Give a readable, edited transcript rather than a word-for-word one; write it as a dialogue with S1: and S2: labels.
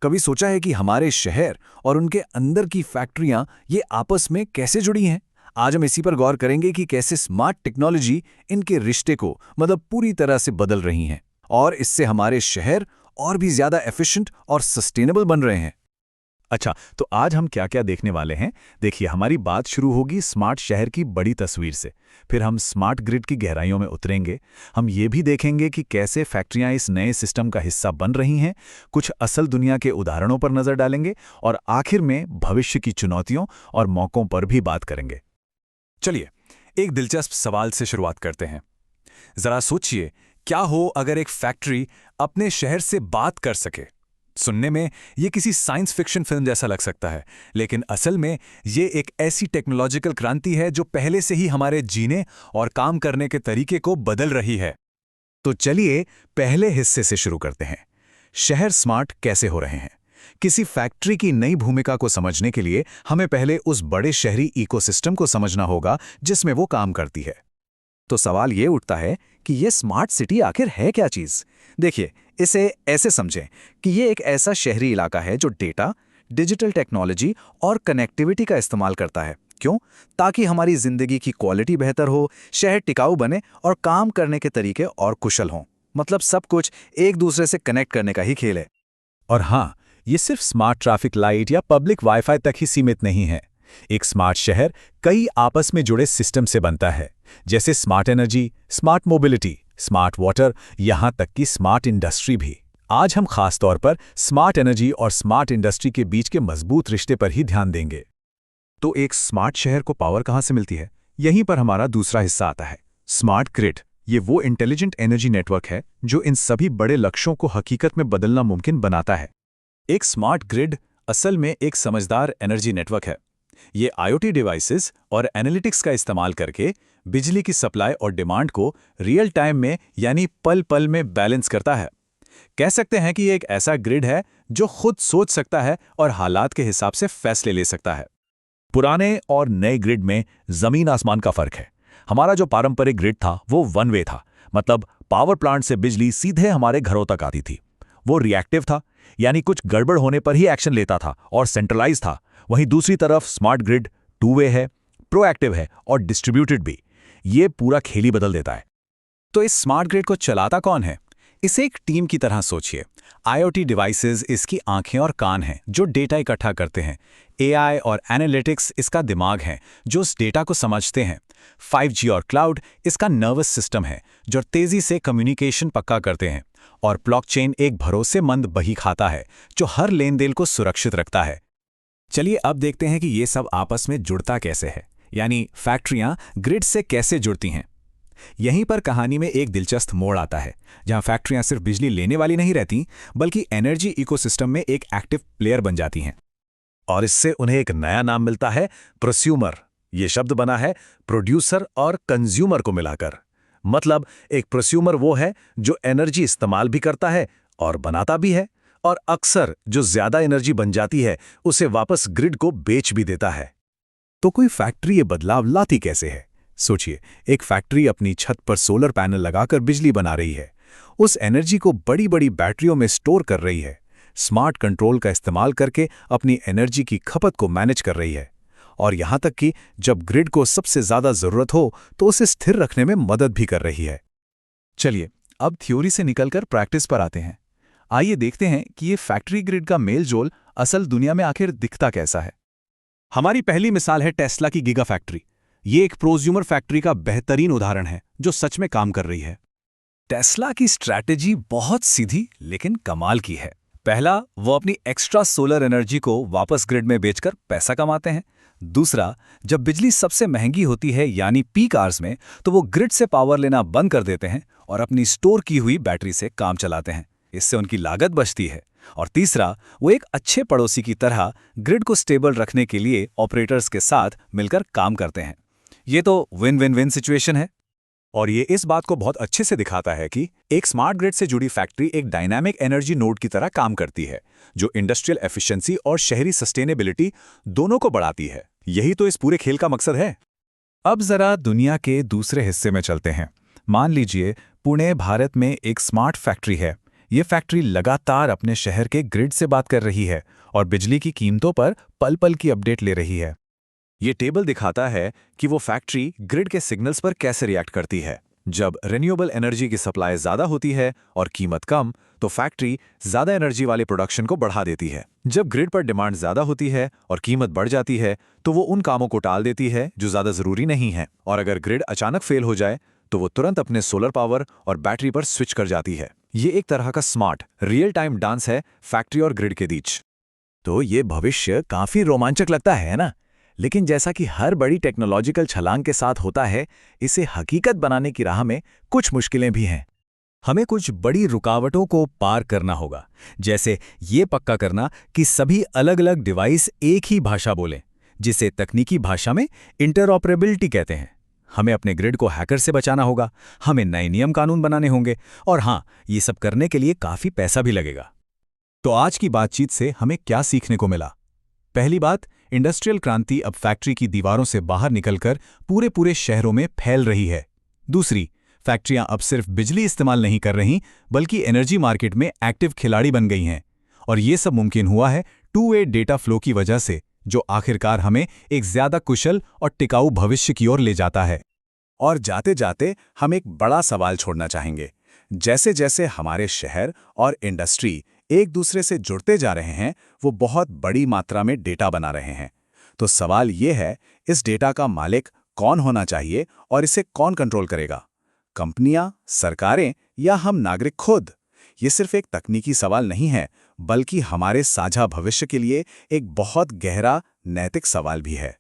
S1: कभी सोचा है कि हमारे शहर और उनके अंदर की फैक्ट्रियां ये आपस में कैसे जुड़ी हैं? आज हम इसी पर गौर करेंगे कि कैसे स्मार्ट टेक्नोलॉजी इनके रिश्ते को पूरी तरह से बदल रही हैं और इससे हमारे शहर और भी ज्यादा एफिशिएंट और सस्टेनेबल बन रहे हैं।
S2: अच्छा, तो आज हम क्या क्या देखने वाले हैं? देखिए, हमारी बात शुरू होगी स्मार्ट शहर की बड़ी तस्वीर से। फिर हम स्मार्ट ग्रिड की गहराइयों में उतरेंगे। हम ये भी देखेंगे कि कैसे फैक्ट्रियां इस नए सिस्टम का हिस्सा बन रही हैं, कुछ असल दुनिया के उदाहरणों पर नजर डालेंगे और आखिर में भविष्य की चुनौतियों और मौकों पर भी बात करेंगे।
S1: चलिए, एक दिलचस्प सवाल से शुरुआत करते हैं। जरा सोचिए, क्या हो अगर एक फैक्ट्री अपने शहर से बात कर सके? सुनने में ये किसी साइंस फिक्शन फिल्म जैसा लग सकता है, लेकिन असल में ये एक ऐसी टेक्नोलॉजिकल क्रांति है जो पहले से ही हमारे जीने और काम करने के तरीके को बदल रही है।
S2: तो चलिए पहले हिस्से से शुरू करते हैं। शहर स्मार्ट कैसे हो रहे हैं? किसी फैक्ट्री की नई भूमिका को समझने के लिए हमें पहले उस बड़े शहरी इकोसिस्टम को समझना होगा जिसमें वो काम करती है। तो सवाल ये उठता है कि ये स्मार्ट सिटी आखिर है क्या चीज़? देखिए, इसे ऐसे समझें कि ये एक ऐसा शहरी इलाका है जो डेटा, डिजिटल टेक्नोलॉजी और कनेक्टिविटी का इस्तेमाल करता है। क्यों? ताकि हमारी जिंदगी की क्वालिटी बेहतर हो, शहर टिकाऊ बने और काम करने के तरीके और कुशल हों। मतलब सब कुछ एक दूसरे से कनेक्ट करने का ही खेल है।
S1: और हाँ, ये सिर्फ स्मार्ट ट्रैफिक लाइट या पब्लिक वाईफाई तक ही सीमित नहीं है। एक स्मार्ट शहर कई आपस में जुड़े सिस्टम से बनता है, जैसे smart energy, smart mobility, smart water, यहां तक कि स्मार्ट इंडस्ट्री भी। आज हम खास तौर पर स्मार्ट एनर्जी और स्मार्ट इंडस्ट्री के बीच के मजबूत रिश्ते पर ही ध्यान देंगे। तो एक स्मार्ट शहर को पावर कहां से मिलती है? यहीं पर हमारा दूसरा हिस्सा आता है, स्मार्ट ग्रिड। ये वो इंटेलिजेंट एनर्जी नेटवर्क है जो इन सभी बड़े लक्ष्यों को हकीकत में बदलना मुमकिन बनाता है। एक स्मार्ट ग्रिड असल में एक समझदार एनर्जी नेटवर्क है। ये IoT डिवाइसेस और एनालिटिक्स का इस्तेमाल करके बिजली की सप्लाई और डिमांड को रियल टाइम में यानी पल पल में बैलेंस करता है। कह सकते हैं कि ये एक ऐसा ग्रिड है जो खुद सोच सकता है और हालात के हिसाब से फैसले ले सकता है।
S2: पुराने और नए ग्रिड में जमीन आसमान का फर्क है। हमारा जो पारंपरिक ग्रिड था वो वन वे था, मतलब पावर प्लांट से बिजली सीधे हमारे घरों तक आती थी। वो रिएक्टिव था, यानी कुछ गड़बड़ होने पर ही एक्शन लेता था और सेंट्रलाइज था। वहीं दूसरी तरफ स्मार्ट ग्रिड टू वे है, प्रोएक्टिव है और डिस्ट्रीब्यूटेड भी। ये पूरा खेल ही बदल देता है।
S1: तो इस स्मार्ट ग्रिड को चलाता कौन है? इसे एक टीम की तरह सोचिए। IoT डिवाइसेस इसकी आंखें और कान हैं जो डेटा इकट्ठा करते हैं। AI और एनालिटिक्स इसका दिमाग है जो उस डेटा को समझते हैं। 5G और क्लाउड इसका नर्वस सिस्टम है जो तेजी से कम्युनिकेशन पक्का करते हैं। और ब्लॉकचेन एक भरोसेमंद बही खाता है जो हर लेन देन को सुरक्षित रखता है। चलिए अब देखते हैं कि ये सब आपस में जुड़ता कैसे है, यानी फैक्ट्रियां ग्रिड से कैसे जुड़ती हैं। यहीं पर कहानी में एक दिलचस्प मोड़ आता है, जहां फैक्ट्रियां सिर्फ बिजली लेने वाली नहीं रहती, बल्कि एनर्जी इकोसिस्टम में एक एक्टिव प्लेयर बन जाती हैं।
S2: और इससे उन्हें एक नया नाम मिलता है, प्रोस्यूमर। ये शब्द बना है प्रोड्यूसर और कंज्यूमर को मिलाकर। मतलब एक प्रोस्यूमर वो है जो एनर्जी इस्तेमाल भी करता है और बनाता भी है, और अक्सर जो ज्यादा एनर्जी बन जाती है उसे वापस ग्रिड को बेच भी देता है।
S1: तो कोई फैक्ट्री ये बदलाव लाती कैसे है? सोचिए, एक फैक्ट्री अपनी छत पर सोलर पैनल लगाकर बिजली बना रही है। उस एनर्जी को बड़ी बड़ी बैटरियों में स्टोर कर रही है। स्मार्ट कंट्रोल का इस्तेमाल करके अपनी एनर्जी की खपत को मैनेज कर रही है। और यहां तक कि जब ग्रिड को सबसे ज्यादा जरूरत हो तो उसे स्थिर रखने में मदद भी कर रही है। चलिए अब थ्योरी से निकलकर प्रैक्टिस पर आते हैं। आइए देखते हैं कि ये फैक्ट्री ग्रिड का मेलजोल असल दुनिया में आखिर दिखता कैसा है। हमारी पहली मिसाल है टेस्ला की गीगा फैक्ट्री। ये एक प्रोज्यूमर फैक्ट्री का बेहतरीन उदाहरण है जो सच में काम कर रही है। टेस्ला की स्ट्रैटेजी बहुत सीधी लेकिन कमाल की है। पहला, वो अपनी एक्स्ट्रा सोलर एनर्जी को वापस ग्रिड में बेचकर पैसा कमाते हैं। दूसरा, जब बिजली सबसे महंगी होती है यानी पीक आवर्स में, तो वो ग्रिड से पावर लेना बंद कर देते हैं और अपनी स्टोर की हुई बैटरी से काम चलाते हैं। इससे उनकी लागत बचती है। और तीसरा, वो एक अच्छे पड़ोसी की तरह ग्रिड को स्टेबल रखने के लिए ऑपरेटर्स के साथ मिलकर काम करते हैं। ये तो विन विन विन सिचुएशन है।
S2: और ये इस बात को बहुत अच्छे से दिखाता है कि एक स्मार्ट ग्रिड से जुड़ी फैक्ट्री एक डायनामिक एनर्जी नोड की तरह काम करती है, जो इंडस्ट्रियल एफिशिएंसी और शहरी सस्टेनेबिलिटी दोनों को बढ़ाती है। यही तो इस पूरे खेल का मकसद है।
S1: अब जरा दुनिया के दूसरे हिस्से में चलते हैं। मान लीजिए पुणे भारत में एक स्मार्ट फैक्ट्री है।
S2: ये फैक्ट्री लगातार अपने शहर के ग्रिड से बात कर रही है और बिजली की कीमतों पर पल पल की अपडेट ले रही है। ये टेबल दिखाता है कि वो फैक्ट्री ग्रिड के सिग्नल्स पर कैसे रिएक्ट करती है। जब रिन्यूएबल एनर्जी की सप्लाई ज़्यादा होती है और कीमत कम, तो फैक्ट्री ज़्यादा एनर्जी वाले प्रोडक्शन को बढ़ा देती है। जब ग्रिड पर डिमांड ज़्यादा होती है और कीमत बढ़ जाती है, तो वो उन कामों को टाल देती है जो ज़्यादा ज़रूरी नहीं है। और अगर ग्रिड अचानक फेल हो जाए, तो वो तुरंत अपने सोलर पावर और बैटरी पर स्विच कर जाती है। ये एक तरह का स्मार्ट, रियल टाइम डांस है फैक्ट्री और ग्रिड के बीच।
S1: तो ये भविष्य काफी रोमांचक लगता है ना? लेकिन जैसा कि हर बड़ी टेक्नोलॉजिकल छलांग के साथ होता है, इसे हकीकत बनाने की राह में कुछ मुश्किलें भी हैं।
S2: हमें कुछ बड़ी रुकावटों को पार करना होगा, जैसे ये पक्का करना कि सभी अलग अलग डिवाइस एक ही भाषा बोलें, जिसे तकनीकी भाषा में इंटरऑपरेबिलिटी कहते हैं। हमें अपने ग्रिड को हैकर से बचाना होगा, हमें नए नियम कानून बनाने होंगे, और हाँ, ये सब करने के लिए काफ़ी पैसा भी लगेगा। तो आज की बातचीत से हमें क्या सीखने को मिला? पहली बात, इंडस्ट्रियल क्रांति अब फैक्ट्री की दीवारों से बाहर निकलकर पूरे शहरों में फैल रही है। दूसरी, फैक्ट्रियां अब सिर्फ बिजली इस्तेमाल नहीं कर रहीं, बल्कि एनर्जी मार्केट में एक्टिव खिलाड़ी बन गई हैं। और ये सब मुमकिन हुआ है 2-वे डेटा फ्लो की वजह से, जो आखिरकार हमें एक ज्यादा कुशल और टिकाऊ भविष्य की ओर ले जाता है।
S1: और जाते जाते हम एक बड़ा सवाल छोड़ना चाहेंगे। जैसे जैसे हमारे शहर और इंडस्ट्री एक दूसरे से जुड़ते जा रहे हैं, वो बहुत बड़ी मात्रा में डेटा बना रहे हैं। तो सवाल ये है, इस डेटा का मालिक कौन होना चाहिए और इसे कौन कंट्रोल करेगा? कंपनियां, सरकारें या हम नागरिक खुद? ये सिर्फ एक तकनीकी सवाल नहीं है, बल्कि हमारे साझा भविष्य के लिए एक बहुत गहरा नैतिक सवाल भी है।